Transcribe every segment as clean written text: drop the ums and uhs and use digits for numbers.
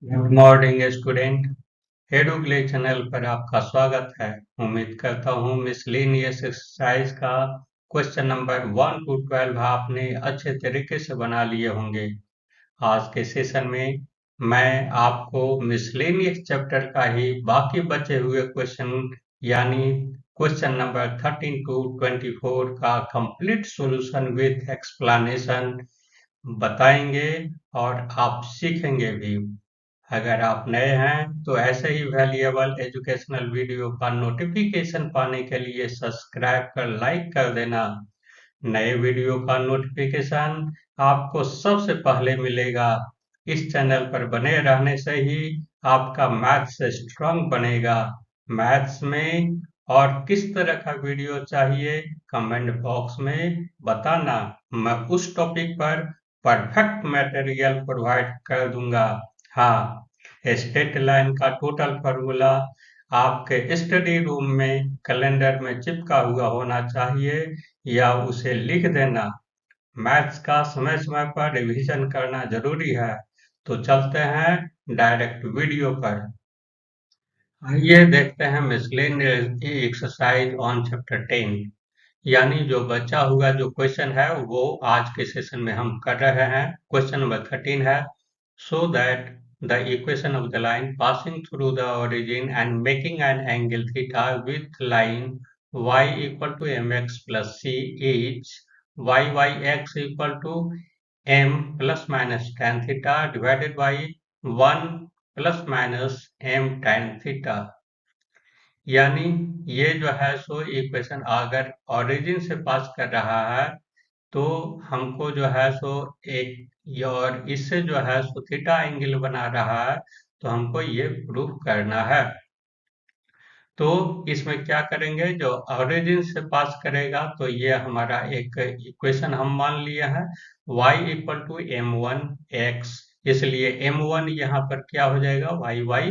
Good morning student. एडुक्ले channel पर आपका स्वागत है। उम्मीद करता हूँ मिसलेनियस एक्सरसाइज का क्वेश्चन नंबर 1 to 12 आपने अच्छे तरीके से बना लिए होंगे। आज के सेशन में मैं आपको मिसलेनियस चैप्टर का ही बाकी बचे हुए क्वेश्चन यानी क्वेश्चन नंबर 13 to 24 का कंप्लीट सॉल्यूशन विथ एक्सप्लेनेशन बताएंगे और आप सीखेंगे भी। अगर आप नए हैं तो ऐसे ही वैल्यूएबल एजुकेशनल वीडियो का नोटिफिकेशन पाने के लिए सब्सक्राइब कर लाइक कर देना। नए वीडियो का नोटिफिकेशन आपको सबसे पहले मिलेगा। इस चैनल पर बने रहने से ही आपका मैथ्स स्ट्रांग बनेगा। मैथ्स में और किस तरह का वीडियो चाहिए कमेंट बॉक्स में बताना। मैं उस टॉपिक पर परफेक्ट मटेरियल प्रोवाइड कर दूंगा। हाँ, स्ट्रेट लाइन का टोटल फार्मूला आपके स्टडी रूम में कैलेंडर में चिपका हुआ होना चाहिए या उसे लिख देना। मैथ्स का समय समय पर रिवीजन करना जरूरी है। तो चलते हैं डायरेक्ट वीडियो पर। आइए देखते हैं मिसलेनियस एक्सरसाइज ऑन चैप्टर 10 यानी जो बचा हुआ जो क्वेश्चन है वो आज के सेशन में हम कर रहे हैं। क्वेश्चन नंबर 13 है so that the equation of the line passing through the origin and making an angle theta with line y equal to mx plus c is yx equal to m plus minus tan theta divided by 1 plus minus m tan theta। यानी ये जो है so equation अगर origin से पास कर रहा है तो हमको जो है सो एक और इससे जो है सो थीटा एंगल बना रहा है तो हमको ये प्रूफ करना है। तो इसमें क्या करेंगे जो ओरिजिन से पास करेगा तो ये हमारा एक इक्वेशन हम मान लिए हैं y इक्वल टू m1x, इसलिए m1 यहाँ पर क्या हो जाएगा y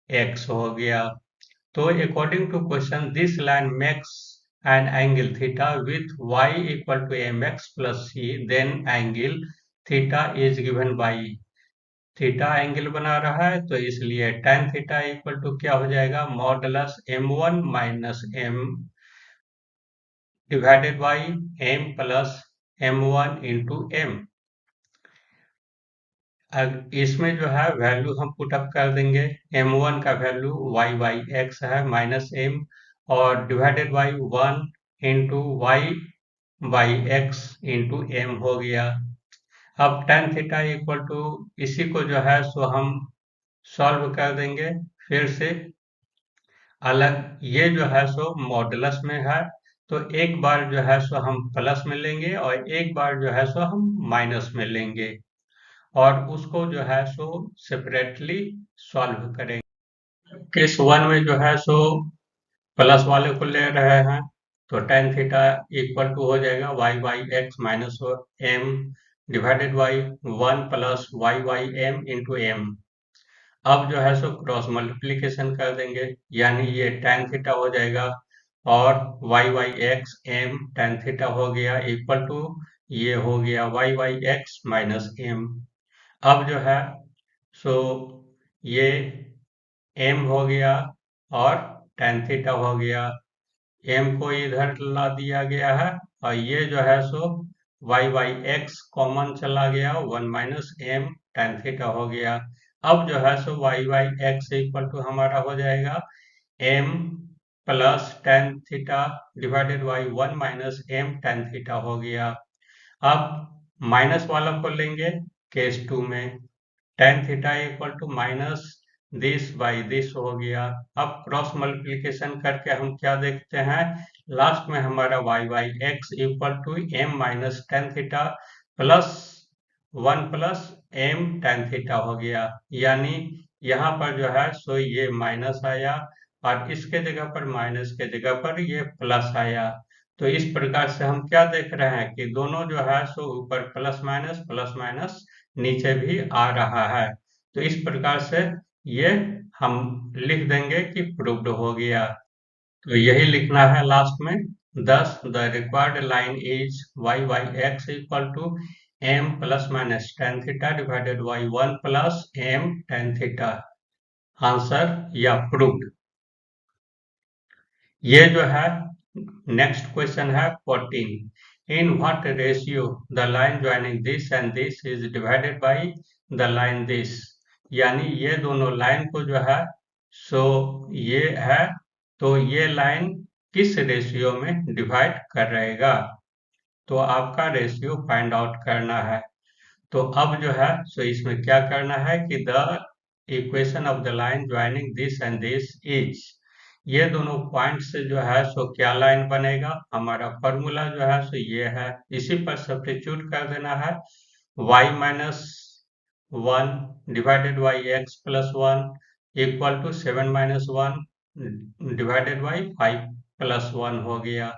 x हो गया। तो according to question this line makes an angle theta with y equal to mx plus c then angle theta is given by theta angle बना रहा है तो इसलिए tan थीटा इक्वल टू क्या हो जाएगा modulus m1 minus m divided by m plus m1 into m। इसमें जो है वैल्यू हम पुटअप कर देंगे। m1 का वैल्यू y x है माइनस m और divided by 1 into y x into m हो गया। अब tan थीटा इक्वल टू इसी को जो है सो हम सॉल्व कर देंगे फिर से अलग। ये जो है सो मॉडुलस में है तो एक बार जो है सो हम प्लस में लेंगे और एक बार जो है सो हम माइनस में लेंगे और उसको जो है सो सेपरेटली सॉल्व करेंगे। केस 1 में जो है सो प्लस वाले को ले रहे हैं तो tan थीटा इक्वल टू हो जाएगा y x minus m divided by 1 plus y m into m। अब जो है सो क्रॉस मल्टीप्लीकेशन कर देंगे यानी ये tan थीटा हो जाएगा और y x m tan theta हो गया इक्वल टू ये हो गया y x माइनस m। अब जो है सो ये m हो गया और tan थीटा हो गया, m को इधर ला दिया गया है और ये जो है सो y कॉमन चला गया 1 माइनस m tan थीटा हो गया। अब जो है सो y इक्वल टू हमारा हो जाएगा m plus tan theta divided by 1 minus m tan theta हो गया। अब माइनस वाला को लेंगे केस 2 में tan theta equal to minus this by this हो गया। अब क्रॉस मल्टीप्लीकेशन करके हम क्या देखते हैं लास्ट में हमारा y x equal to m minus tan theta plus 1 plus m tan theta हो गया। यानी यहाँ पर जो है सो ये माइनस आया और इसके जगह पर माइनस के जगह पर ये प्लस आया। तो इस प्रकार से हम क्या देख रहे हैं कि दोनों जो है सो ऊपर प्लस माइनस नीचे भी आ रहा है। तो इस प्रकार से ये हम लिख देंगे कि प्रूव्ड हो गया। तो यही लिखना है लास्ट में। 10 the required line is y x equal to m plus minus tan theta divided by 1 plus m tan theta. Answer या प्रूव्ड। ये जो है नेक्स्ट क्वेश्चन है 14। In what ratio the line joining this and this is divided by the line this. यानी ये दोनों line को जो है सो ये है तो ये लाइन किस रेशियो में डिवाइड कर रहेगा, तो आपका रेशियो फाइंड आउट करना है। तो अब जो है सो इसमें क्या करना है कि the equation of the line joining this and this is, ये दोनों पॉइंट से जो है सो क्या लाइन बनेगा, हमारा फॉर्मूला जो है सो ये है, इसी पर सब्स्टिट्यूट कर देना है। y minus 1 divided by x plus 1 equal to 7 minus 1 divided by 5 plus 1 हो गया।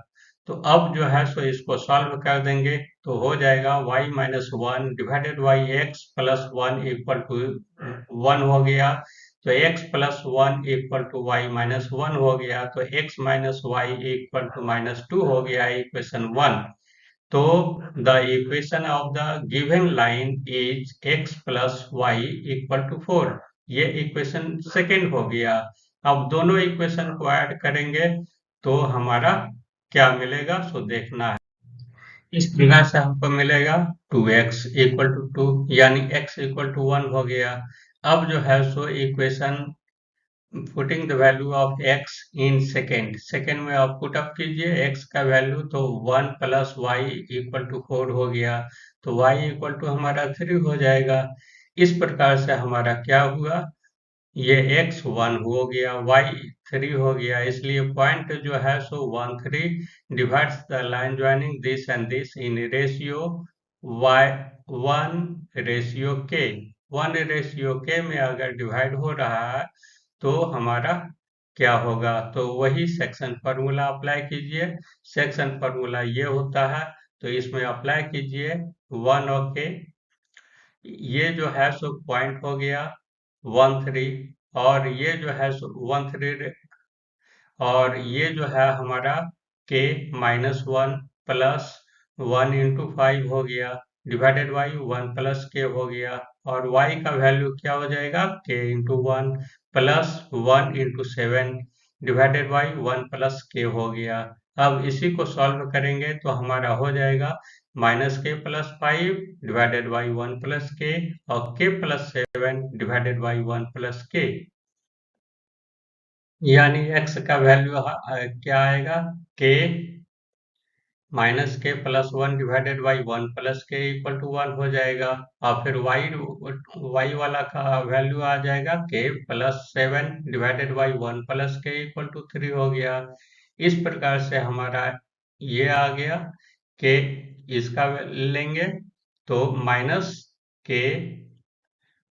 तो अब जो है सो इसको सॉल्व कर देंगे तो हो जाएगा y minus 1 divided by x plus 1 equal to 1 हो गया। तो x plus 1 equal to y minus 1 हो गया। तो x minus y equal to minus 2 हो गया, इक्वेशन 1। तो the equation of the given line is x plus y equal to 4। ये इक्वेशन सेकेंड हो गया। अब दोनों इक्वेशन को ऐड करेंगे तो हमारा क्या मिलेगा सो देखना है। इस प्रकार से हमको मिलेगा 2x इक्वल टू 2, यानी x इक्वल टू 1 हो गया। अब जो है so equation putting the value of x in second में आप पुट अप कीजिए x का वैल्यू, तो 1 प्लस वाई इक्वल टू 4 हो गया। तो y इक्वल टू हमारा 3 हो जाएगा। इस प्रकार से हमारा क्या हुआ, ये x 1 हो गया, y 3 हो गया, इसलिए पॉइंट जो है सो 1 3 divides the line joining this and this in ratio y 1 ratio k। 1 ratio k में अगर डिवाइड हो रहा है तो हमारा क्या होगा, तो वही सेक्शन फार्मूला अप्लाई कीजिए। सेक्शन फार्मूला ये होता है, तो इसमें अप्लाई कीजिए 1 और k। ये जो है सो पॉइंट हो गया 1 3, और ये जो है 1 3, और ये जो है हमारा k माइनस 1 प्लस 1 इंटू 5 हो गया, डिवाइडेड बाई 1 प्लस k हो गया। और y का वैल्यू क्या हो जाएगा, k into 1 plus 1 into 7 divided by 1 plus k हो गया। अब इसी को सॉल्व करेंगे तो हमारा हो जाएगा minus k plus 5 divided by 1 plus k और k plus 7 divided by 1 plus k। यानी x का वैल्यू क्या आएगा, k माइनस के प्लस 1 डिवाइडेड बाई 1 प्लस के इक्वल टू 1 हो जाएगा। और फिर y वाला का वैल्यू आ जाएगा k plus 7 divided by 1 plus के इक्वल टू 3 हो गया। इस प्रकार से हमारा ये आ गया कि इसका लेंगे तो माइनस के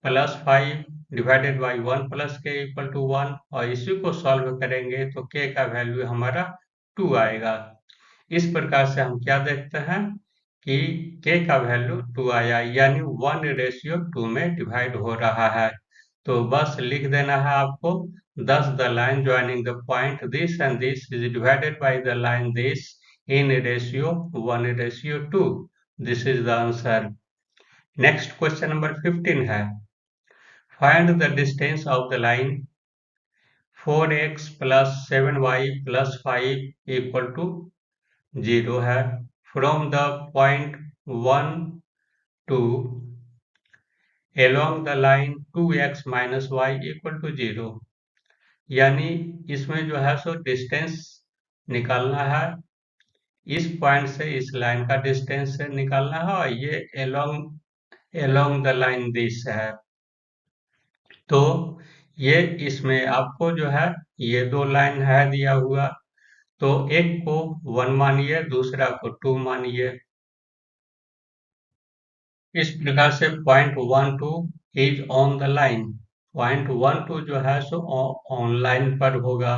प्लस 5 डिवाइडेड बाई 1 प्लस के इक्वल टू 1, और इसी को सॉल्व करेंगे तो k का वैल्यू हमारा 2 आएगा। इस प्रकार से हम क्या देखते हैं कि k का वैल्यू 2 आया, यानी 1 रेशियो 2 में डिवाइड हो रहा है। तो बस लिख देना है आपको, thus the line joining the point this and this is divided by the line this in ratio 1:2। This is the answer। Next question number 15 है, find the distance of the line 4x plus 7y plus 5 equal to 0 है from the point 1 two along the line 2x minus y equal to 0। यानी इसमें जो है so distance निकालना है, इस point से इस लाइन का डिस्टेंस निकालना है, और ये along द लाइन दिस है। तो ये इसमें आपको जो है ये दो लाइन है दिया हुआ, तो एक को 1 मानिए, दूसरा को 2 मानिए। इस प्रकार से point 1 2 is on the line. Point 1 2 जो है सो ऑन लाइन पर होगा।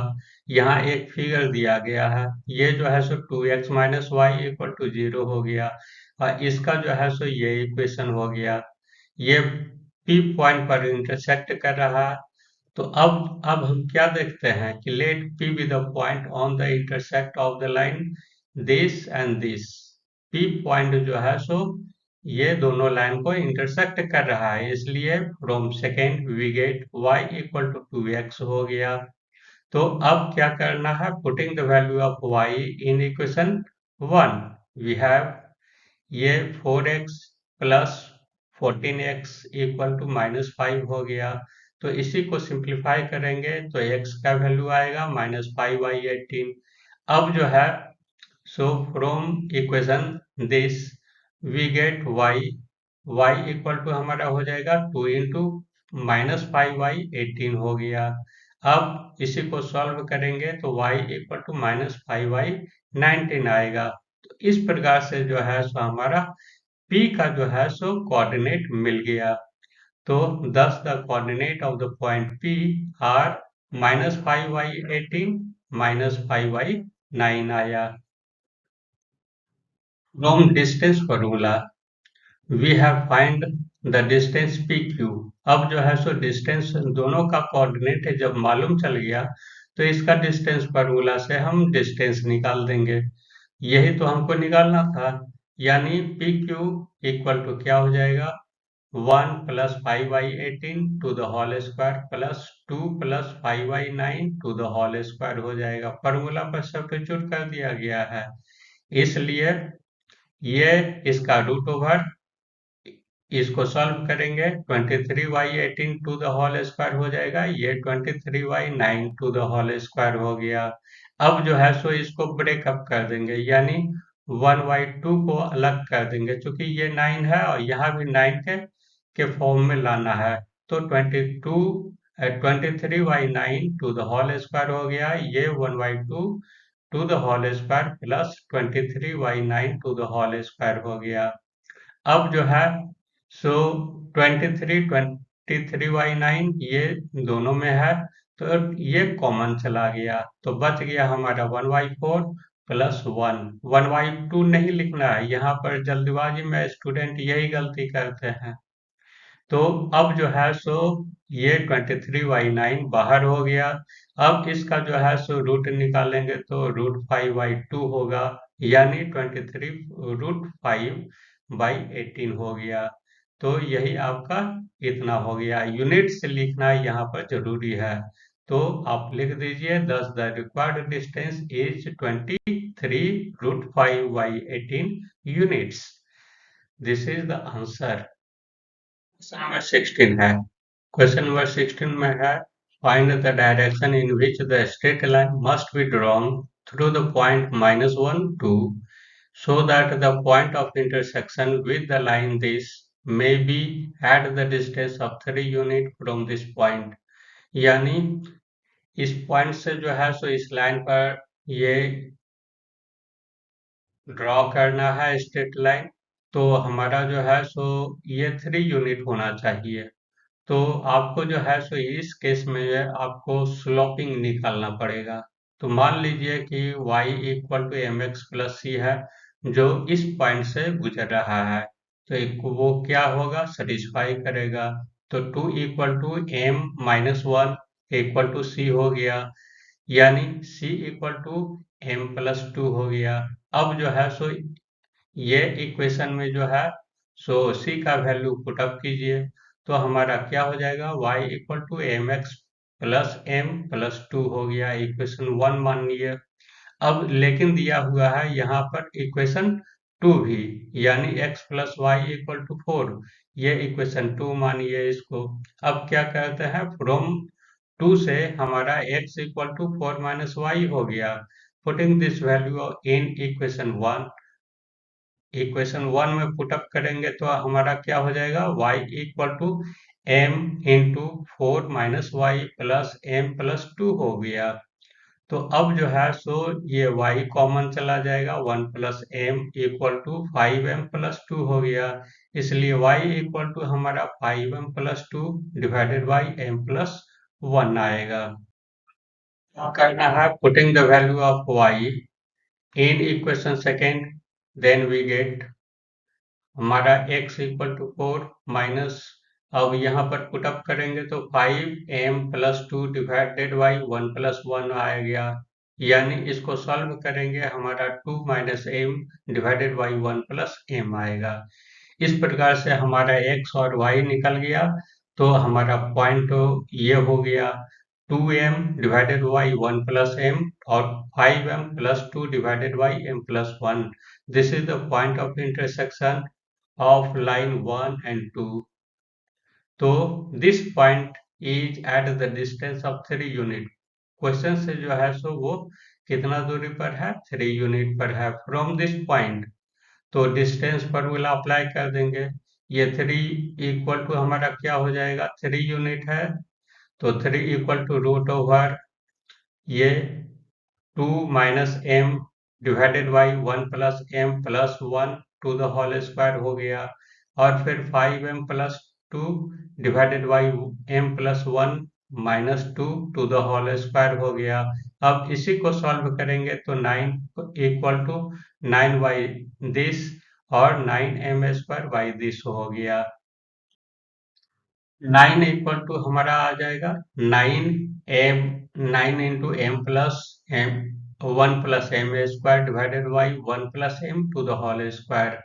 यहाँ एक फिगर दिया गया है, ये जो है सो 2x minus y equal to 0 हो गया, और इसका जो है सो ये इक्वेशन हो गया। ये P पॉइंट पर इंटरसेक्ट कर रहा है। तो अब हम क्या देखते हैं कि let P be the point on the intersect of the line this and this. P पॉइंट जो है सो ये दोनों लाइन को इंटरसेक्ट कर रहा है, इसलिए from second we get y equal to 2x हो गया। तो अब क्या करना है, putting the value of y in equation 1 we have ये 4x plus 14x equal to -5 हो गया। तो इसी को सिंप्लीफाई करेंगे तो x का वैल्यू आएगा -5/18। अब जो है सो from equation this we get y equal to हमारा हो जाएगा 2 इंटू -5/18 हो गया। अब इसी को सॉल्व करेंगे तो y इक्वल टू -5/19 आएगा। तो इस प्रकार से जो है सो हमारा P का जो है सो कोऑर्डिनेट मिल गया। तो thus the coordinate of the point P are -5/18 -5/9 आया। From distance formula we have find the distance PQ। अब जो है सो डिस्टेंस दोनों का कोऑर्डिनेट है जब मालूम चल गया तो इसका डिस्टेंस फार्मूला से हम डिस्टेंस निकाल देंगे। यही तो हमको निकालना था, यानी PQ इक्वल टू क्या हो जाएगा 1 plus 5/18 to the whole square plus 2 plus 5/9 to the whole square हो जाएगा। फार्मूला पर सब्स्टिट्यूट कर दिया गया है, इसलिए ये इसका रूट ओवर इसको सॉल्व करेंगे 23/18 टू द होल स्क्वायर हो जाएगा, ये 23/9 टू द होल स्क्वायर हो गया। अब जो है सो इसको ब्रेकअप कर देंगे, यानी 1/2 को अलग कर देंगे, क्योंकि ये 9 है और यहाँ भी 9 के फॉर्म में लाना है। तो 23/9 टू द होल स्क्वायर हो गया, ये 1/2 to the whole square plus 23/9 to the whole square हो गया। अब जो है सो 23/9 ये दोनों में है, तो ये कॉमन चला गया, तो बच गया हमारा 1/4 प्लस 1। 1/2 नहीं लिखना है, यहाँ पर जल्दबाजी में स्टूडेंट यही गलती करते हैं। तो अब जो है सो ये 23/9 बाहर हो गया। अब इसका जो है सो रूट निकालेंगे तो √5/2 होगा, यानी 23√5/18 हो गया। तो यही आपका इतना हो गया। यूनिट से लिखना यहाँ पर जरूरी है, तो आप लिख दीजिए दस the required distance is 23√5/18 units. This is the answer. Question number 16 है। क्वेश्चन नंबर 16 में है find the direction in which the straight line must be drawn through the point -1 2 so that the point of intersection with the line this may be at the distance of 3 unit from this point। यानी इस point से जो है सो इस line पर ये draw करना है स्ट्रेट लाइन, तो हमारा जो है सो ये 3 यूनिट होना चाहिए। तो आपको जो है सो इस केस में जो है आपको स्लोपिंग निकालना पड़ेगा। तो मान लीजिए कि y equal to mx plus c है जो इस पॉइंट से गुजर रहा है, तो वो क्या होगा, सेटिस्फाई करेगा। तो 2 equal to m-1 equal to c हो गया, यानी c इक्वल टू m+2 हो गया। अब जो है सो ये इक्वेशन में जो है सो c का वैल्यू पुटअप कीजिए, तो हमारा क्या हो जाएगा y equal to mx plus m+2 हो गया, इक्वेशन 1 मानिए। अब लेकिन दिया हुआ है यहाँ पर इक्वेशन 2 भी, यानी x plus y equal to 4, ये इक्वेशन 2 मानिए इसको। अब क्या करते हैं, फ्रॉम 2 से हमारा x equal to 4 minus y हो गया। Putting this value in equation 1 में पुटअप करेंगे तो हमारा क्या हो जाएगा y equal to m into 4 minus y plus m+2 हो गया। तो अब जो है सो ये y कॉमन चला जाएगा, 1 plus m equal to 5m+2 हो गया, इसलिए y इक्वल टू हमारा 5m+2 डिवाइडेड बाई m+1 आएगा। क्या करना है, putting the value of y in equation second, then we get हमारा x इक्वल टू 4 माइनस, अब यहाँ पर पुटअप करेंगे तो 5m+2 डिवाइडेड बाई 1 प्लस 1 आ गया, यानी इसको सॉल्व करेंगे हमारा 2 minus m divided by 1 plus m आएगा। इस प्रकार से हमारा x और y निकल गया, तो हमारा पॉइंट ये हो गया 2m divided by 1 plus m और 5m plus 2 divided by m plus 1. This is the point of intersection of line 1 and 2. तो this point is at the distance of 3 unit. Question से जो है सो वो कितना दूरी पर है, 3 यूनिट पर है फ्रॉम दिस पॉइंट. तो डिस्टेंस फॉर्मूला अप्लाई कर देंगे. ये 3 इक्वल टू हमारा क्या हो जाएगा, 3 यूनिट है, तो 3 इक्वल टू रूट ओवर ये 2 minus m divided by 1 plus m plus 1 to the whole square हो गया, और फिर 5m plus 2 divided by m plus 1 minus 2 to the whole square हो गया. अब इसी को सॉल्व करेंगे तो 9 इक्वल टू 9 बाई दिस और 9m स्क्वायर बाई दिस हो गया. 9 इक्वल टू हमारा आ जाएगा 9m 9 into M plus M 1 plus M square divided by 1 plus M to the whole square.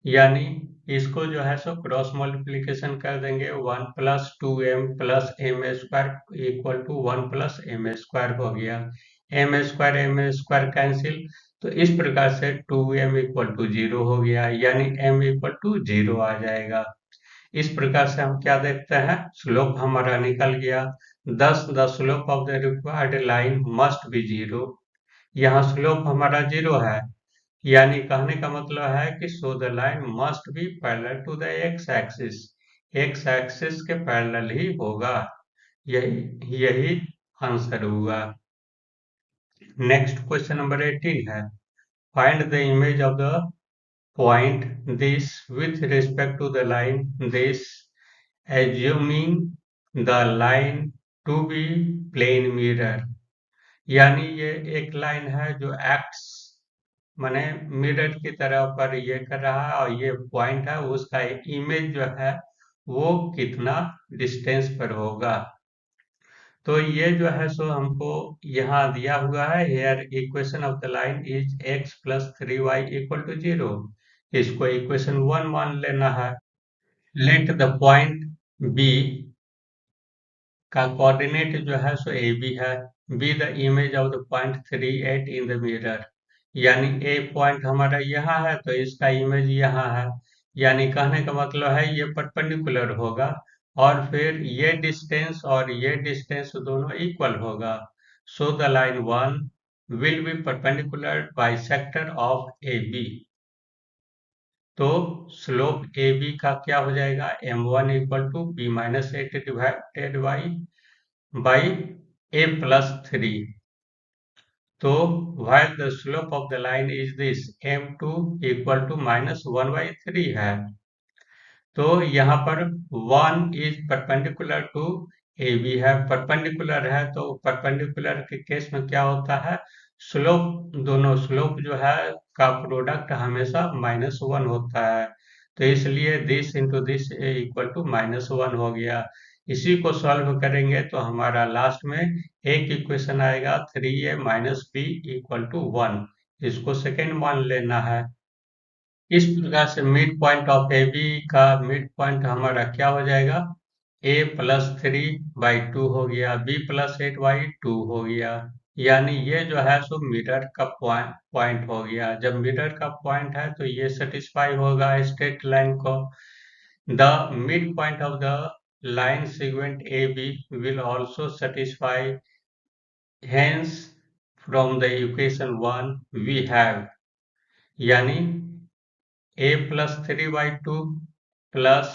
यानी इसको जो है सो क्रॉस मल्टीप्लीकेशन कर देंगे, 1 plus 2m plus M square equal to 1 plus M square हो गया. एम स्क्वायर कैंसिल, तो इस प्रकार से 2m इक्वल टू 0 हो गया, यानी m इक्वल टू 0 आ जाएगा. इस प्रकार से हम क्या देखते हैं, स्लोप हमारा निकल गया. The slope of the required line must B 0. यहाँ स्लोप हमारा 0 है, यानी कहने का मतलब है कि so the line must be parallel to the x axis. X axis के पैरेलल ही होगा. यही आंसर हुआ. नेक्स्ट क्वेश्चन नंबर 18 है, find the image of the point this with respect to the line this, assuming the line to be plane mirror. यानी ये एक line है जो एक्स माने मिरर की तरह पर ये कर रहा है, और ये पॉइंट है, उसका इमेज जो है वो कितना डिस्टेंस पर होगा. तो ये जो है सो हमको यहाँ दिया हुआ है, here equation of the line is x plus 3y equal to 0. इसको इक्वेशन 1 मान लेना है. लेट द पॉइंट B का कोऑर्डिनेट जो है सो AB है, be the image of the point 3 8 in the mirror. यानी A पॉइंट हमारा यहाँ है, तो इसका इमेज यहाँ है, यानी कहने का मतलब है ये परपेंडिकुलर होगा, और फिर ये डिस्टेंस और ये डिस्टेंस दोनों इक्वल होगा. So the line 1 will be perpendicular bisector of AB. तो स्लोप AB का क्या हो जाएगा, m1 equal to b minus 8 divided by a plus 3. तो while the slope of the line is this, m2 equal to minus 1/3 है. तो यहाँ पर 1 इज परपेंडिकुलर टू AB है, परपेंडिकुलर है, तो परपेंडिकुलर के केस में क्या होता है, स्लोप दोनों स्लोप जो है का प्रोडक्ट हमेशा -1 होता है. तो इसलिए this into this equal to -1 हो गया. इसी को सॉल्व करेंगे तो हमारा लास्ट में एक इक्वेशन आएगा 3a minus B equal to 1. इसको सेकेंड मान लेना है. इस प्रकार से mid point of A B का मिड पॉइंट हमारा क्या हो जाएगा, a प्लस 3/2 हो गया, b प्लस 8/2 हो गया. यानी ये जो है सो मिरर का पॉइंट हो गया. जब मिरर का पॉइंट है तो ये सेटिस्फाई होगा स्ट्रेट लाइन को. The mid point of the line segment A B will also satisfy. Hence from the equation 1 we have, यानी a प्लस 3/2 प्लस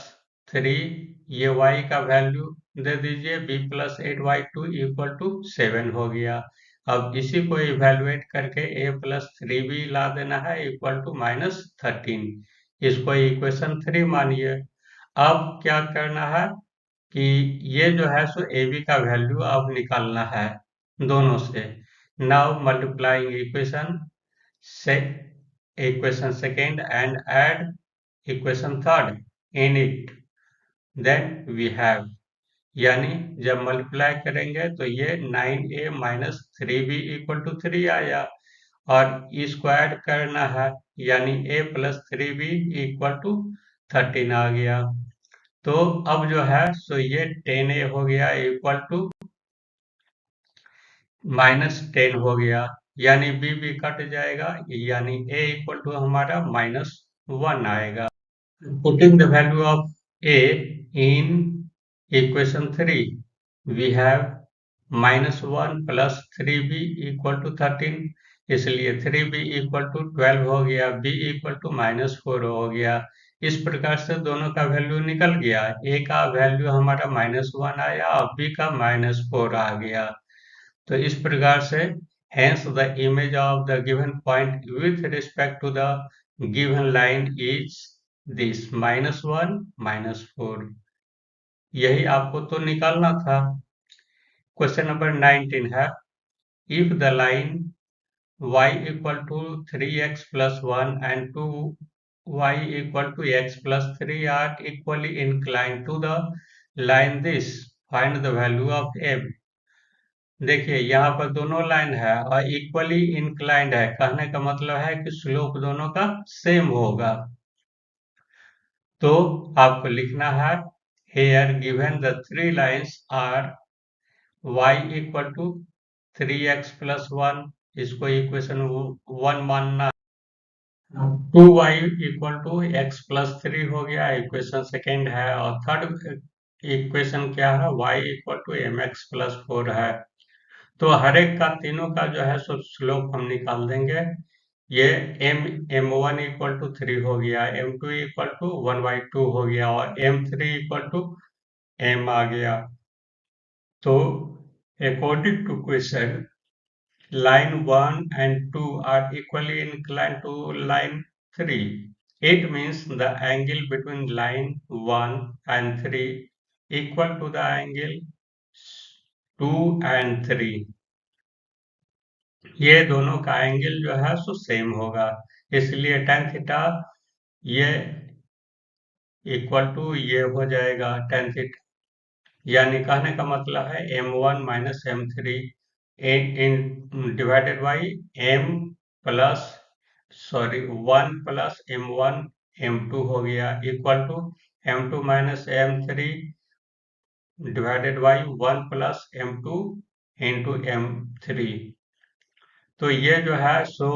3, ये y का वैल्यू दे दीजिए, b प्लस 8/2 इक्वल टू 7 हो गया. अब इसी को इवेलुएट करके a प्लस 3b ला देना है इक्वल टू -13. इसको इक्वेशन 3 मानिए. अब क्या करना है कि ये जो है सो ab का वैल्यू अब निकालना है दोनों से. Now multiplying equation second and add equation third in it, then we have, यानी जब मल्टीप्लाई करेंगे तो ये 9a minus 3b equal to 3 आया, और स्क्वायर करना है, यानी a plus 3b equal to 13 आ गया। तो अब जो है सो ये 10a हो गया इक्वल टू -10 हो गया, यानी b कट जाएगा, यानी a इक्वल टू हमारा -1 आएगा। Putting the value of a in equation 3, we have -1 plus 3b equal to 13, इसलिए 3b equal to 12 हो गया, b equal to -4 हो गया। इस प्रकार से दोनों का वैल्यू निकल गया, a का वैल्यू हमारा -1 आया और b का -4 आ गया। तो इस प्रकार से hence the image of the given point with respect to the given line is this -1 -4। यही आपको तो निकालना था। क्वेश्चन नंबर 19 है, if the line y equal to 3x plus 1 and 2y equal to x plus 3 are equally inclined to the line this, find the value of m। देखिए यहाँ पर दोनों लाइन है और इक्वली इंक्लाइंड है, कहने का मतलब है कि स्लोप दोनों का सेम होगा। तो आपको लिखना है here given the three lines are y equal to 3x plus 1, इसको इक्वेशन 1 मानना, 2y equal to x plus 3 हो गया, इक्वेशन सेकेंड है, और थर्ड इक्वेशन क्या है, y equal to mx plus 4 है। तो हर एक का तीनों का जो है सो स्लोप हम निकाल देंगे। ये m1 इक्वल टू 3 हो गया, m2 इक्वल टू 1/2 हो गया और m3 इक्वल टू m आ गया। तो according to question line 1 and 2 are equally inclined to line 3. It means the angle between line 1 and 3 equal to the angle 2 and 3। ये दोनों का एंगल जो है सो सेम होगा, इसलिए tan थीटा ये इक्वल टू ये हो जाएगा tan थीटा, यानी कहने का मतलब है m1 minus m3 in divided by m plus 1 plus m1 m2 हो गया equal to m2 minus m3 divided by 1 plus m2 into m3। तो ये जो है सो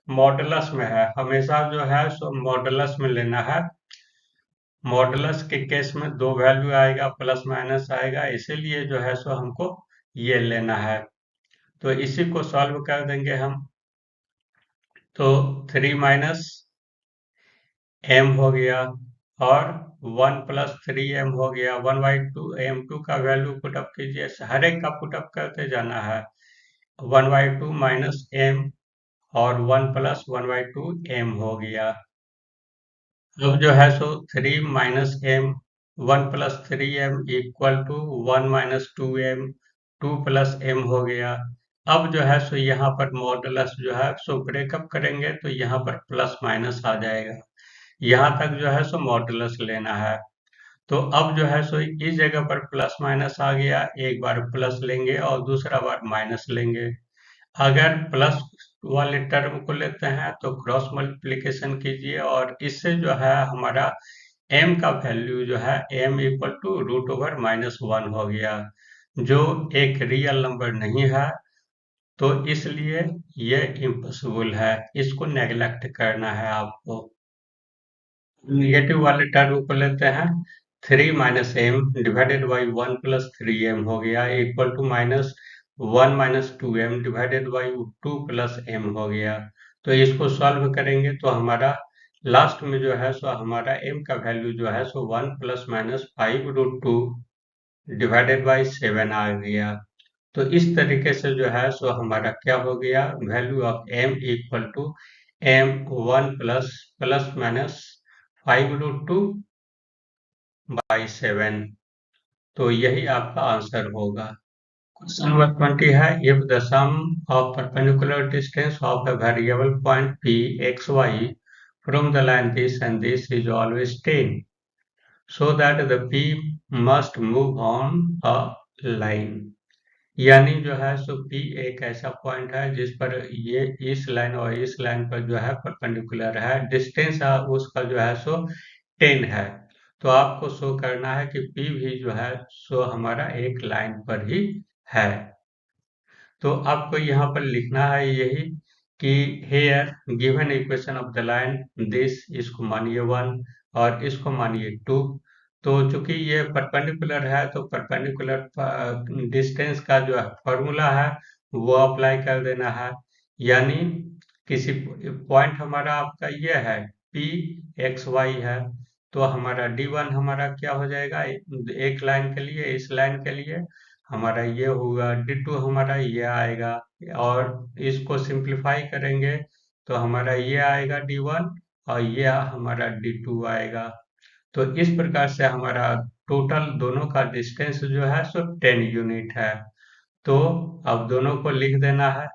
मॉडुलस में है, हमेशा जो है सो मॉडुलस में लेना है। मॉडुलस के केस में दो वैल्यू आएगा, प्लस माइनस आएगा, इसीलिए जो है सो हमको ये लेना है। तो इसी को सॉल्व कर देंगे हम। तो 3 माइनस m हो गया और 1 प्लस 3m हो गया, 1/2 m2 का वैल्यू पुटअप कीजिए, हर एक का पुटअप करते जाना है। 1/2 माइनस m और 1 प्लस 1/2 m हो गया। अब जो है सो 3 minus m, 1 plus 3m equal to 1 minus 2m, 2 plus m हो गया। अब जो है सो यहाँ पर मॉडुलस जो है सो ब्रेकअप करेंगे तो यहाँ पर प्लस माइनस आ जाएगा, यहाँ तक जो है सो मॉडुलस लेना है। तो अब जो है सो इस जगह पर प्लस माइनस आ गया, एक बार प्लस लेंगे और दूसरा बार माइनस लेंगे। अगर प्लस वाले टर्म को लेते हैं तो क्रॉस मल्टीप्लिकेशन कीजिए और इससे जो है हमारा m का वैल्यू जो है m इक्वल टू √/-1 हो गया, जो एक रियल नंबर नहीं है, तो इसलिए ये इम्पॉसिबल है, इसको नेग्लेक्ट करना है आपको। नेगेटिव वाले टर्म को लेते हैं, 3 minus m divided by 1 plus 3m हो गया equal to -1 minus 2m divided by 2 plus m हो गया। तो इसको सॉल्व करेंगे तो हमारा लास्ट में जो है सो हमारा m का वैल्यू जो है सो 1 प्लस माइनस 5√2 डिवाइडेड बाई 7 आ गया। तो इस तरीके से जो है सो हमारा क्या हो गया, value of m equal to m1 plus plus minus 5√2 by 7। तो यही आपका आंसर होगा। क्वेश्चन नंबर 20 है, if the sum of perpendicular distance of a variable point p x y from the line this and this is always 10, so that the p must move on a line। यानी जो है सो p एक ऐसा point है जिस पर ये इस लाइन और इस लाइन पर जो है परपेंडिकुलर है, डिस्टेंस उसका जो है सो 10 है। तो आपको शो करना है कि P भी जो है सो हमारा एक लाइन पर ही है। तो आपको यहाँ पर लिखना है यही कि here given equation of the line this, इसको मानिए 1 और इसको मानिए 2। तो चूंकि ये परपेंडिकुलर है तो परपेंडिकुलर डिस्टेंस का जो फॉर्मूला है वो अप्लाई कर देना है। यानी किसी पॉइंट हमारा आपका ये है पी एक्स वाई है, तो हमारा D1 हमारा क्या हो जाएगा, एक लाइन के लिए, इस लाइन के लिए हमारा ये होगा, D2 हमारा ये आएगा और इसको सिंप्लीफाई करेंगे तो हमारा ये आएगा D1 और ये हमारा D2 आएगा। तो इस प्रकार से हमारा टोटल दोनों का डिस्टेंस जो है सो 10 यूनिट है। तो अब दोनों को लिख देना है।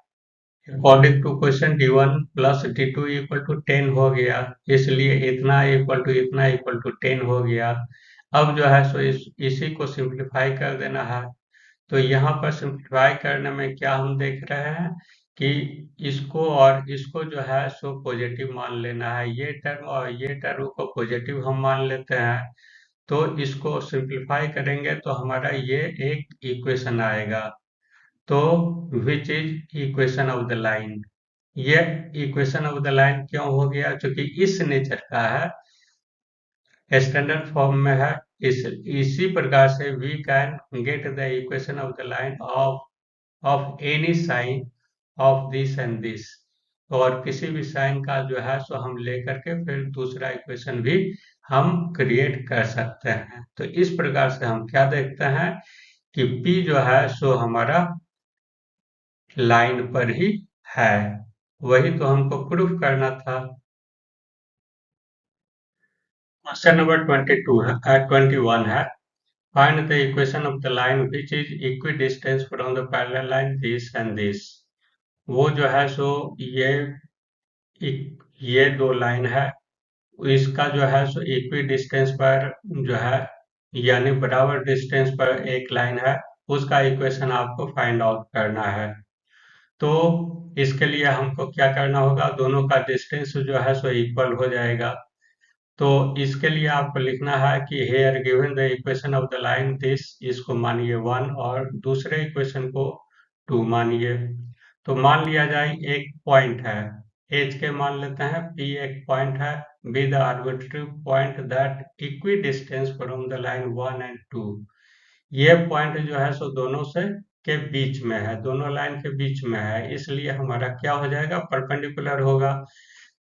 According to question D1 plus D2 equal to 10 हो गया, इसलिए इतना इक्वल टू इतना इक्वल टू 10 हो गया। अब जो है सो इसी को सिंप्लीफाई कर देना है। तो यहाँ पर सिंप्लीफाई करने में क्या हम देख रहे हैं कि इसको और इसको जो है सो पॉजिटिव मान लेना है, ये टर्म और ये टर्म को पॉजिटिव हम मान लेते हैं। तो इसको सिंप्लीफाई करेंगे तो हमारा ये एक इक्वेशन आएगा। तो which is equation of the line, ये इक्वेशन ऑफ द लाइन क्यों हो गया, क्योंकि इस नेचर का है, स्टैंडर्ड फॉर्म में है। इसी प्रकार से we can get the equation of the line of any sign of this and this, और किसी भी साइन का जो है सो हम लेकर के फिर दूसरा इक्वेशन भी हम क्रिएट कर सकते हैं। तो इस प्रकार से हम क्या देखते हैं कि P जो है सो हमारा लाइन पर ही है, वही तो हमको प्रूफ करना था। क्वेश्चन नंबर 21 है, find the equation of the line which is equidistance from the parallel line this and this. वो जो है सो ये दो लाइन है, इसका जो है सो इक्वी डिस्टेंस पर जो है यानी बराबर डिस्टेंस पर एक लाइन है, उसका इक्वेशन आपको फाइंड आउट करना है। तो इसके लिए हमको क्या करना होगा, दोनों का डिस्टेंस जो है सो इक्वल हो जाएगा। तो इसके लिए आपको लिखना है कि here given the equation of the line this, इसको मानिए 1 और दूसरे इक्वेशन को 2 मानिए। तो मान लिया जाए एक पॉइंट है, एच के मान लेते हैं, पी एक पॉइंट है, be the arbitrary point that equi distance from the line 1 and 2। ये पॉइंट जो है सो दोनों से के बीच में है, दोनों लाइन के बीच में है, इसलिए हमारा क्या हो जाएगा, परपेंडिकुलर होगा।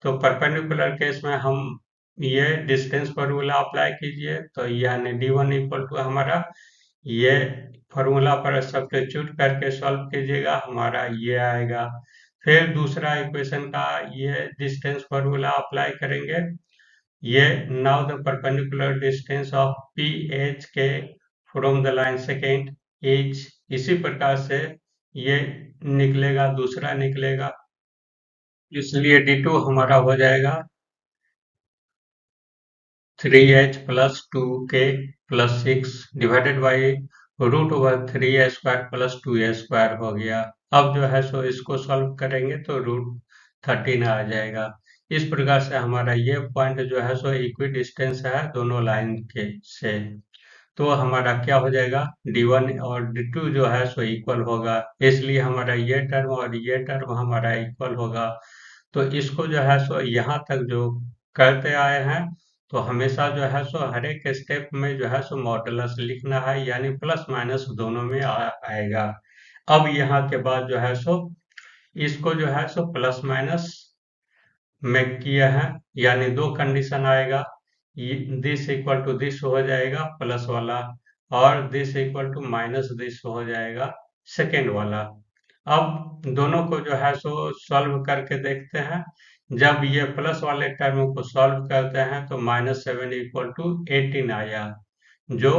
तो परपेंडिकुलर केस में हम ये डिस्टेंस फॉर्मूला अप्लाई कीजिए, तो यानी D1 इक्वल टू हमारा ये फॉर्मूला पर सब्स्टिट्यूट करके सॉल्व कीजिएगा, हमारा ये आएगा। फिर दूसरा इक्वेशन का ये डिस्टेंस फॉर्मूला अप्लाई करेंगे, ये now the perpendicular distance of p h के from the line second is, इसी प्रकार से ये निकलेगा, दूसरा निकलेगा, इसलिए D2 हमारा हो जाएगा 3h plus 2k plus 6 divided by root over 3a² plus 2a² हो गया। अब जो है सो इसको सॉल्व करेंगे तो रूट 13 आ जाएगा। इस प्रकार से हमारा ये पॉइंट जो है सो इक्वी डिस्टेंस है दोनों लाइन के से। तो हमारा क्या हो जाएगा, D1 और D2 जो है सो इक्वल होगा, इसलिए हमारा ये टर्म और ये टर्म हमारा इक्वल होगा। तो इसको जो है सो यहाँ तक जो करते आए हैं, तो हमेशा जो है सो हर एक स्टेप में जो है सो मॉडुलस लिखना है, यानी प्लस माइनस दोनों में आएगा। अब यहाँ के बाद जो है सो इसको जो है सो प्लस माइनस में किया है, यानी दो कंडीशन आएगा, दिस इक्वल टू दिस हो जाएगा प्लस वाला, और this equal to minus this हो जाएगा सेकेंड वाला। अब दोनों को जो है सो सॉल्व करके देखते हैं। जब ये प्लस वाले टर्म को सॉल्व करते हैं तो -7 इक्वल टू 18 आया, जो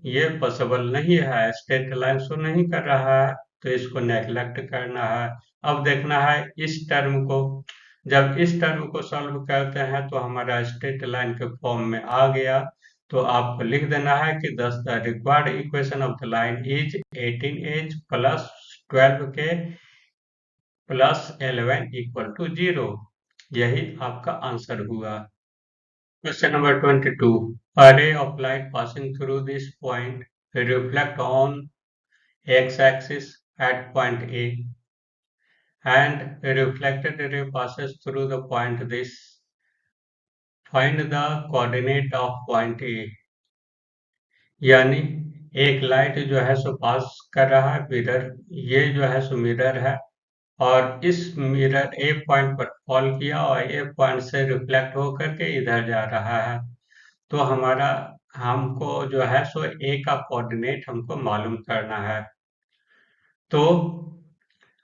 ये पॉसिबल नहीं है, स्ट्रेट लाइन शो नहीं कर रहा है, तो इसको नेग्लेक्ट करना है। अब देखना है इस टर्म को, जब इस टर्म को सॉल्व करते हैं तो हमारा स्ट्रेट लाइन के फॉर्म में आ गया, तो आपको लिख देना है कि thus the required equation of the line is 18h plus 12k plus 11 equal to 0। यही आपका आंसर हुआ। Question number 22. A ray of light passing through this point reflect on x-axis at point A, and a reflected ray passes through the point this. Find the coordinate of point A. यानी एक light जो है सो पास कर रहा है mirror, ये जो है सो मिरर है, और इस मिरर ए पॉइंट पर फॉल किया और ए पॉइंट से रिफ्लेक्ट होकर के इधर जा रहा है। तो हमारा हमको जो है सो ए का कोऑर्डिनेट हमको मालूम करना है। तो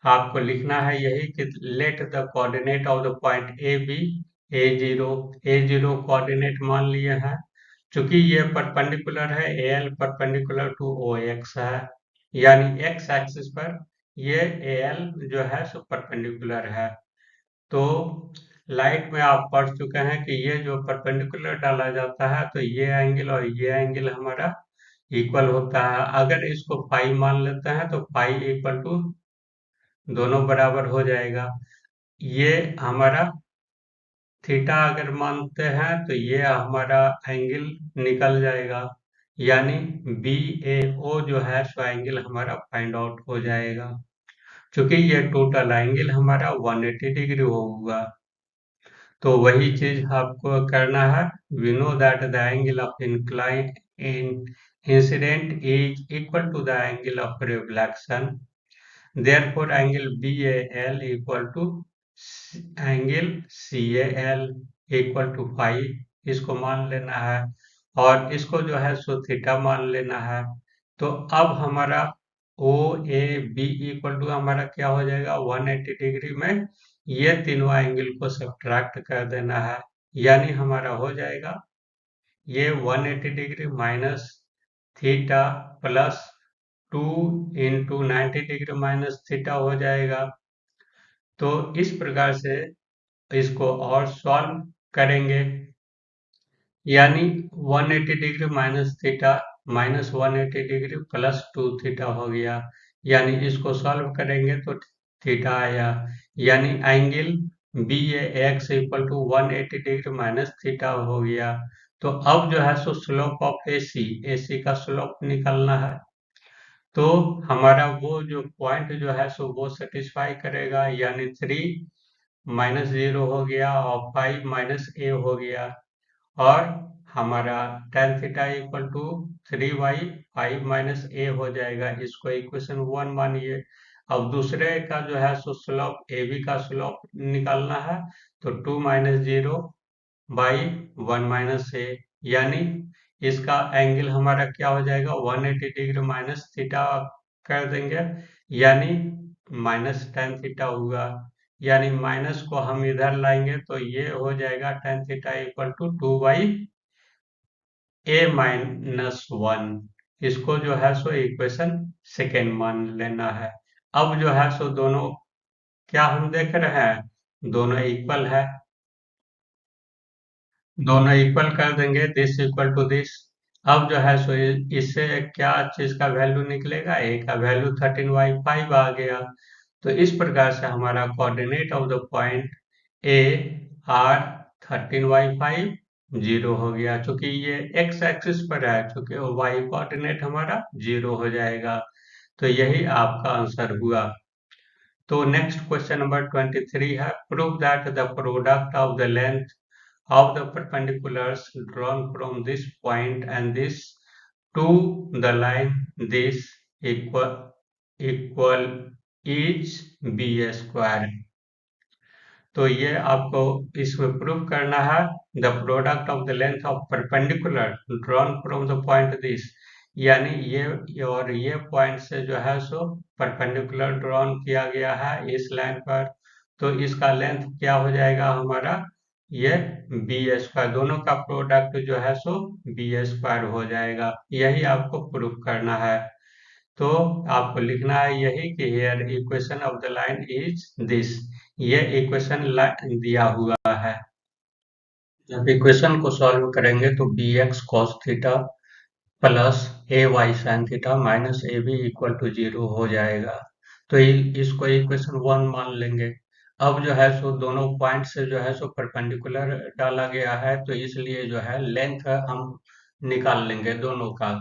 आपको लिखना है यही कि let the coordinate of the point A B A zero coordinate मान लिए हैं। चूंकि ये परपेंडिकुलर है, A L perpendicular to O X है, यानी एक्स एक्सिस पर ये ए एल जो है सो परपेंडिकुलर है। तो लाइट में आप पढ़ चुके हैं कि ये जो परपेंडिकुलर डाला जाता है तो ये एंगल और ये एंगल हमारा इक्वल होता है। अगर इसको पाई मान लेते हैं तो पाई इक्वल टू दोनों बराबर हो जाएगा। ये हमारा थीटा अगर मानते हैं तो ये हमारा एंगल निकल जाएगा, यानी बी ए ओ जो है सो एंगल हमारा फाइंड आउट हो जाएगा। क्योंकि ये टोटल एंगल हमारा 180 डिग्री होगा। तो वही चीज आपको करना है। We know that the angle of incline in incident is equal to the angle of reflection, therefore angle BAL equal to एंगल CAL इक्वल टू फाई, इसको मान लेना है, और इसको जो है सो थीटा मान लेना है। तो अब हमारा OAB इक्वल टू हमारा क्या हो जाएगा, 180 डिग्री में ये तीनों एंगल को सब्ट्रैक्ट कर देना है, यानी हमारा हो जाएगा ये 180 degree minus theta plus 2 into 90 degree minus theta हो जाएगा। तो इस प्रकार से इसको और सॉल्व करेंगे, यानी 180 degree minus theta minus 180 degree plus 2 theta हो गया, यानी इसको सॉल्व करेंगे तो थीटा आया, यानी angle BAX equal to 180 degree minus theta हो गया। तो अब जो है सो स्लोप ऑफ AC का स्लोप निकालना है। तो हमारा वो जो पॉइंट जो है सो वो सेटिस्फाई करेगा, यानी 3 माइनस 0 हो गया और 5 माइनस A हो गया, और हमारा tan theta equal to 3y 5 minus A हो जाएगा। इसको इक्वेशन 1 मानिए। अब दूसरे का जो है सो स्लोप AB का स्लोप निकालना है, तो 2 माइनस 0 बाई 1 माइनस A, यानी इसका एंगल हमारा क्या हो जाएगा, 180 डिग्री माइनस थीटा कर देंगे, यानी माइनस tan थीटा हुआ, यानी माइनस को हम इधर लाएंगे तो ये हो जाएगा tan theta equal to 2 by A minus 1। इसको जो है सो इक्वेशन सेकेंड मान लेना है। अब जो है सो दोनों क्या हम देख रहे हैं, दोनों इक्वल है, दोनों इक्वल कर देंगे, दिस इक्वल टू दिस। अब जो है सो इससे क्या चीज का वैल्यू निकलेगा, ए का वैल्यू 13y5 आ गया। तो इस प्रकार से हमारा coordinate of the point A R 13y5 0 हो गया, क्योंकि ये x एक्सिस पर है, क्योंकि y कोऑर्डिनेट हमारा 0 हो जाएगा। तो यही आपका आंसर हुआ। तो नेक्स्ट क्वेश्चन नंबर 23 है, prove that the product of the length of the perpendiculars drawn from this point and this to the line this equal is b square। तो ये आपको इसमें प्रूव करना है, the product of the length of perpendicular drawn from the point this, यानी ये और ये पॉइंट से जो है सो परपेंडिकुलर ड्रॉन किया गया है इस लाइन पर, तो इसका लेंथ क्या हो जाएगा हमारा, ये बी स्क्वायर, दोनों का प्रोडक्ट जो है सो बी स्क्वायर हो जाएगा। यही आपको प्रूव करना है। तो आपको लिखना है यही कि here equation of the line is this, ये इक्वेशन दिया हुआ है। जब इक्वेशन को सॉल्व करेंगे तो B X cos theta plus A Y sine theta minus A B equal to 0 हो जाएगा। तो इसको इक्वेशन 1 मान लेंगे। अब जो है सो दोनों पॉइंट से जो है सो परपेंडिकुलर डाला गया है, तो इसलिए जो है लेंथ हम निकाल लेंगे दोनों का।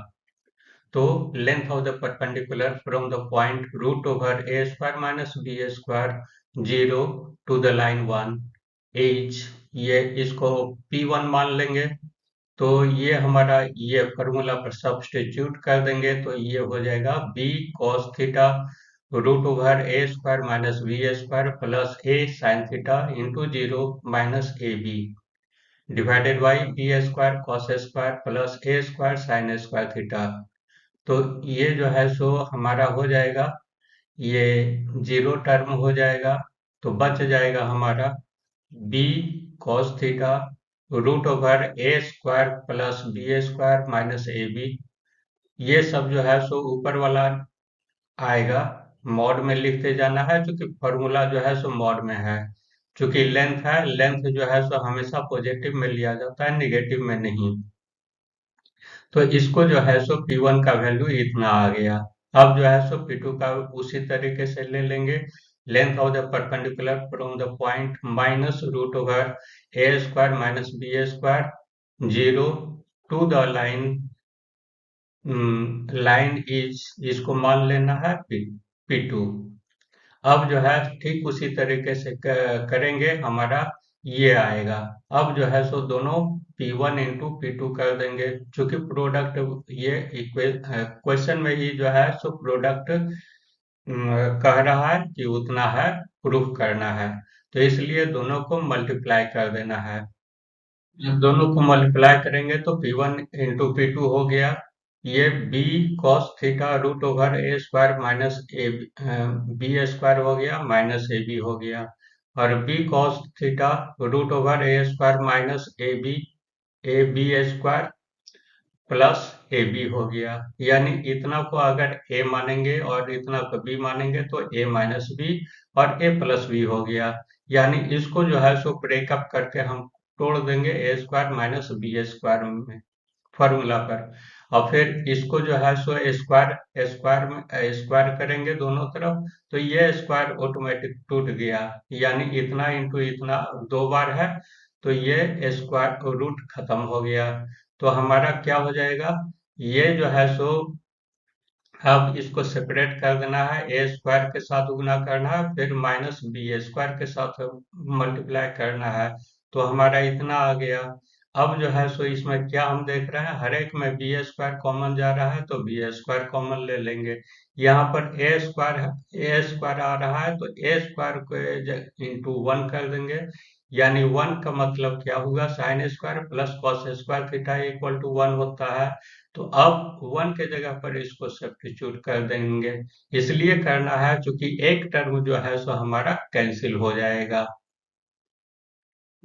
तो length of the perpendicular from the point root over A square minus B square 0 to the line 1 is, ये इसको P1 मान लेंगे। तो ये हमारा ये फॉर्मूला पर सब्स्टिट्यूट कर देंगे, तो ये हो जाएगा B cos theta root over A square minus B square plus A sine theta into 0 minus A B divided by B square cos square plus A square sine square theta. तो ये जो है सो हमारा हो जाएगा, ये जीरो टर्म हो जाएगा, तो बच जाएगा हमारा B cos theta root over A square plus B square minus A B. ये सब जो है सो ऊपर वाला आएगा, मॉड में लिखते जाना है, क्योंकि फॉर्मूला जो है सो मॉड में है। चूंकि लेंथ है, लेंथ जो है सो हमेशा पॉजिटिव में लिया जाता है, निगेटिव में नहीं। तो इसको जो है सो P1 का वैल्यू इतना आ गया। अब जो है सो P2 का उसी तरीके से ले लेंगे। Length of the perpendicular from the point minus root over A square minus B square 0 to the line, line is, इसको मान लेना है P2। अब जो है ठीक उसी तरीके से करेंगे, हमारा ये आएगा। अब जो है सो दोनों P1 इंटू P2 कर देंगे, चूंकि प्रोडक्ट ये क्वेश्चन में ही जो है सो प्रोडक्ट कह रहा है कि उतना है, प्रूफ करना है, तो इसलिए दोनों को मल्टीप्लाई कर देना है। जब दोनों को मल्टीप्लाई करेंगे तो P1 इंटू P2 हो गया, ये b cos theta root over A square minus A B square हो गया माइनस ए बी हो गया, और b cos theta root over A square minus A B square plus A B हो गया। यानी इतना को अगर a मानेंगे और इतना को b मानेंगे तो a माइनस बी और a प्लस बी हो गया। यानी इसको जो है सो ब्रेकअप करके हम तोड़ देंगे ए स्क्वायर माइनस बी स्क्वायर में, फॉर्मूला पर। और फिर इसको जो है सो स्क्वायर स्क्वायर में स्क्वायर करेंगे दोनों तरफ, तो ये स्क्वायर ऑटोमेटिक टूट गया। यानी इतना इंटू इतना दो बार है, तो ये स्क्वायर रूट खत्म हो गया। तो हमारा क्या हो जाएगा, ये जो है सो अब इसको सेपरेट कर देना है, ए स्क्वायर के साथ गुना करना है, फिर माइनस बी स्क्वायर के साथ मल्टीप्लाई करना है, तो हमारा इतना आ गया। अब जो है सो इसमें क्या हम देख रहे हैं, हर एक में बी स्क्वायर कॉमन जा रहा है, तो बी स्क्वायर कॉमन ले लेंगे। यहाँ पर ए स्क्वायर आ रहा है, तो ए स्क्वायर को इंटू 1 कर देंगे। यानी 1 का मतलब क्या हुआ, sine square plus cos square theta equal to 1 होता है। तो अब 1 के जगह पर इसको सब्स्टिट्यूट कर देंगे, इसलिए करना है क्योंकि एक टर्म जो है सो हमारा कैंसिल हो जाएगा।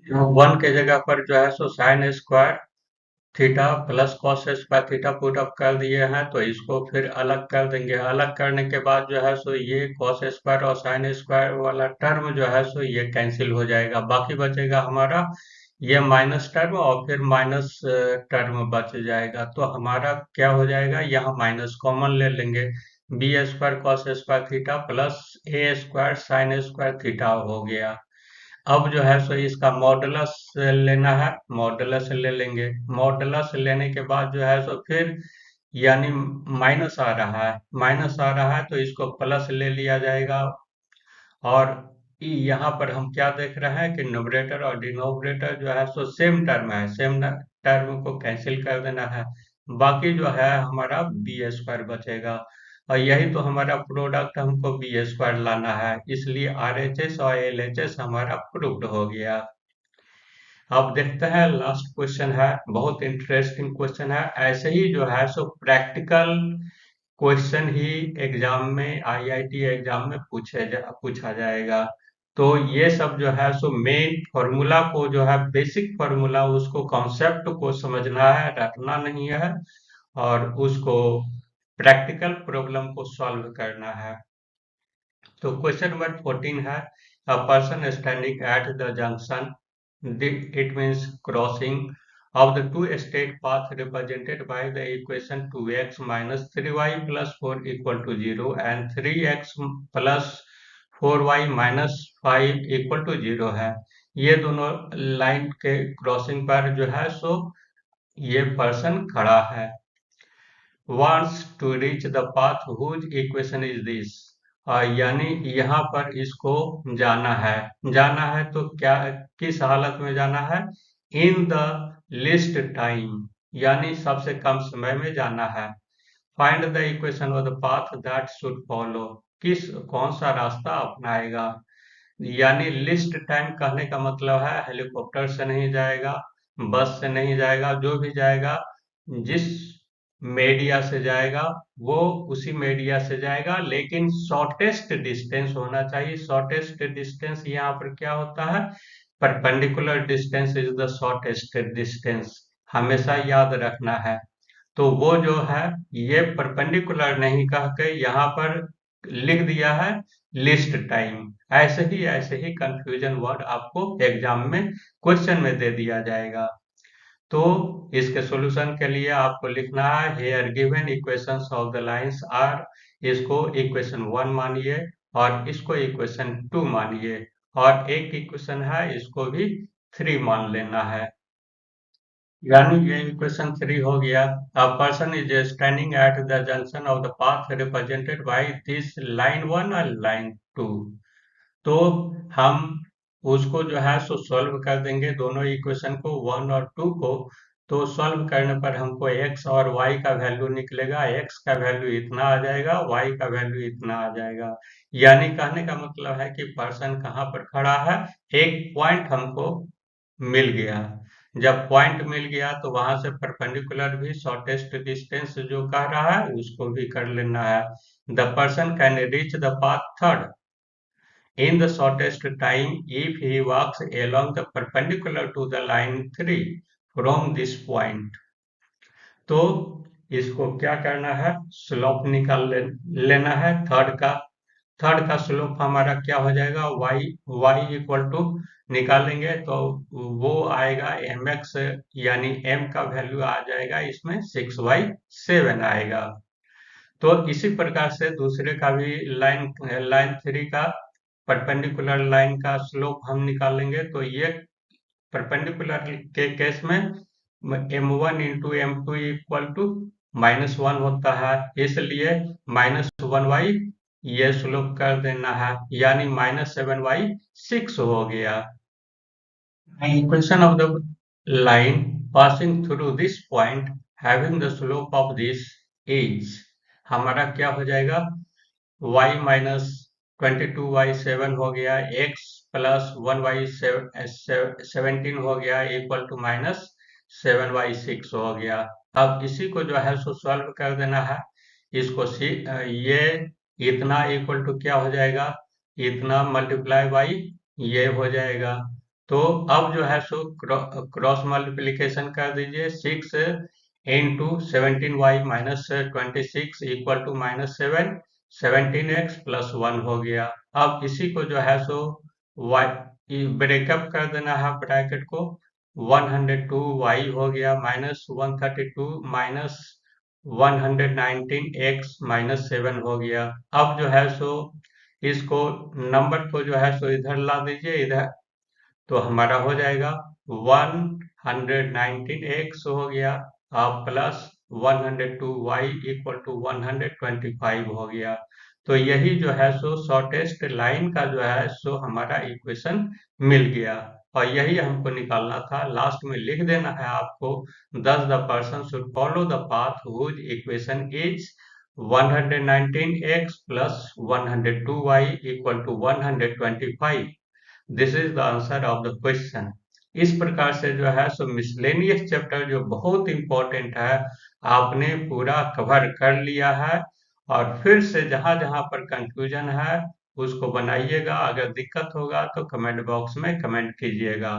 1 के जगह पर जो है so sine square theta plus cos square theta put up कर दिए हैं, तो इसको फिर अलग कर देंगे। अलग करने के बाद जो है सो ये कॉस स्क्वायर और साइन स्क्वायर वाला टर्म जो है सो ये कैंसिल हो जाएगा। बाकी बचेगा हमारा ये माइनस टर्म, और फिर माइनस टर्म बच जाएगा। तो हमारा क्या हो जाएगा, यहाँ माइनस कॉमन ले लेंगे, b square cos square theta plus ए स्क्वायर साइन स्क्वायर थीटा हो गया। अब जो है सो इसका मॉडुलस लेना है, मॉडुलस ले लेंगे। मॉडुलस लेने के बाद जो है सो फिर, यानी माइनस आ रहा है, माइनस आ रहा है तो इसको प्लस ले लिया जाएगा। और यहाँ पर हम क्या देख रहे हैं कि न्यूमरेटर और डिनोमिनेटर जो है सो सेम टर्म है, सेम टर्म को कैंसिल कर देना है। बाकी जो है हमारा बी स्क्वायर बचेगा, और यही तो हमारा प्रोडक्ट हमको बी स्क्वायर लाना है, इसलिए आर एच एस और एल एच एस हमारा प्रूव्ड हो गया। अब देखते हैं लास्ट क्वेश्चन है, बहुत इंटरेस्टिंग क्वेश्चन है। ऐसे ही जो है सो प्रैक्टिकल क्वेश्चन ही एग्जाम में, आईआईटी एग्जाम में पूछा जाएगा। तो ये सब जो है सो मेन फॉर्मूला को जो है, बेसिक फॉर्मूला, उसको कॉन्सेप्ट को समझना है, रटना नहीं है, और उसको प्रैक्टिकल प्रॉब्लम को सॉल्व करना है। तो क्वेश्चन नंबर 14 है, a person standing at the junction, it means crossing of the two state path represented by the equation 2x minus 3y plus 4 equal to 0 and 3x plus 4y minus 5 equal to 0 है। ये दोनों line के crossing पर जो है सो ये person खड़ा है। wants to reach the path whose equation is this, यानी यहाँ पर इसको जाना है तो क्या, किस हालत में जाना है? इन द लिस्ट टाइम, यानी सबसे कम समय में जाना है। Find the equation of the path that should follow, कौन सा रास्ता अपनाएगा। यानी लिस्ट टाइम कहने का मतलब है हेलीकॉप्टर से नहीं जाएगा, बस से नहीं जाएगा, जो भी जाएगा जिस मीडिया से जाएगा वो उसी मीडिया से जाएगा, लेकिन शॉर्टेस्ट डिस्टेंस होना चाहिए। शॉर्टेस्ट डिस्टेंस यहाँ पर क्या होता है? Perpendicular distance is the shortest distance, हमेशा याद रखना है। तो वो जो है ये परपेंडिकुलर नहीं कह के यहाँ पर लिख दिया है लिस्ट टाइम। ऐसे ही कंफ्यूजन वर्ड आपको एग्जाम में क्वेश्चन में दे दिया जाएगा। तो इसके सॉल्यूशन के लिए आपको लिखना है here given equations of the lines are, इसको इक्वेशन 1 मानिए और इसको इक्वेशन 2 मानिए, और एक इक्वेशन है इसको भी 3 मान लेना है। यानी ये इक्वेशन 3 हो गया। A person is standing at the junction of the path represented by this line 1 और लाइन 2। तो हम उसको जो है सो सॉल्व कर देंगे दोनों इक्वेशन को, 1 और 2 को। तो सॉल्व करने पर हमको x और y का वैल्यू निकलेगा। x का वैल्यू इतना आ जाएगा, y का वैल्यू इतना आ जाएगा। यानी कहने का मतलब है कि पर्सन कहाँ पर खड़ा है, एक पॉइंट हमको मिल गया। जब पॉइंट मिल गया तो वहां से परपेंडिकुलर भी शॉर्टेस्ट डिस्टेंस जो कह रहा है उसको भी कर लेना है। The person can reach the path third in the shortest time if he walks along the perpendicular to the line 3 from this point। तो इसको क्या करना है, स्लोप लेना है थर्ड का स्लोप हमारा क्या हो जाएगा, y इक्वल टू निकालेंगे तो वो आएगा mx, यानी m का वैल्यू आ जाएगा इसमें 6y7 आएगा। तो इसी प्रकार से दूसरे का भी लाइन 3 का परपेंडिकुलर लाइन का स्लोप हम निकालेंगे। तो ये परपेंडिकुलर के केस में m1 into m2 equal to -1 होता है, इसलिए -1y ये स्लोप कर देना है, यानी -7y6 हो गया। Equation of the line passing through this point having the slope of this is, हमारा क्या हो जाएगा, y माइनस 22y7 हो गया, x प्लस 1y17 हो गया इक्वल टू -7y6 हो गया। अब इसी को जो है सो सॉल्व कर देना है। इसको ये इतना इक्वल टू क्या हो जाएगा, इतना मल्टीप्लाई बाई ये हो जाएगा। तो अब जो है सो क्रॉस मल्टीप्लीकेशन कर दीजिए, 6 into 17y minus 26 equal to -7, 17x plus 1 हो गया। अब इसी को जो है सो ब्रेकअप कर देना है ब्रैकेट को, 102y हो गया माइनस 132 माइनस 119x माइनस 7 हो गया। अब जो है सो इसको नंबर को जो है सो इधर ला दीजिए, इधर तो हमारा हो जाएगा 119x हो गया, अब प्लस 102y इक्वल टू 125 हो गया। तो यही जो है सो शॉर्टेस्ट लाइन का जो है सो हमारा इक्वेशन मिल गया, और यही हमको निकालना था। लास्ट में लिख देना है आपको, thus the person should follow the path whose equation is 119x plus 102y equal to 125। This is the answer of the question. इस प्रकार से जो है सो मिसलेनियस चैप्टर जो बहुत इंपॉर्टेंट है आपने पूरा कवर कर लिया है, और फिर से जहां जहां पर कंफ्यूजन है उसको बनाइएगा। अगर दिक्कत होगा तो कमेंट बॉक्स में कमेंट कीजिएगा।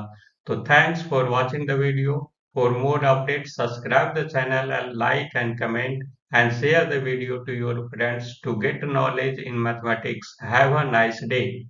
तो thanks for watching the video. For more update subscribe the channel and like and comment and share the video to your friends to get knowledge in mathematics. Have a nice day.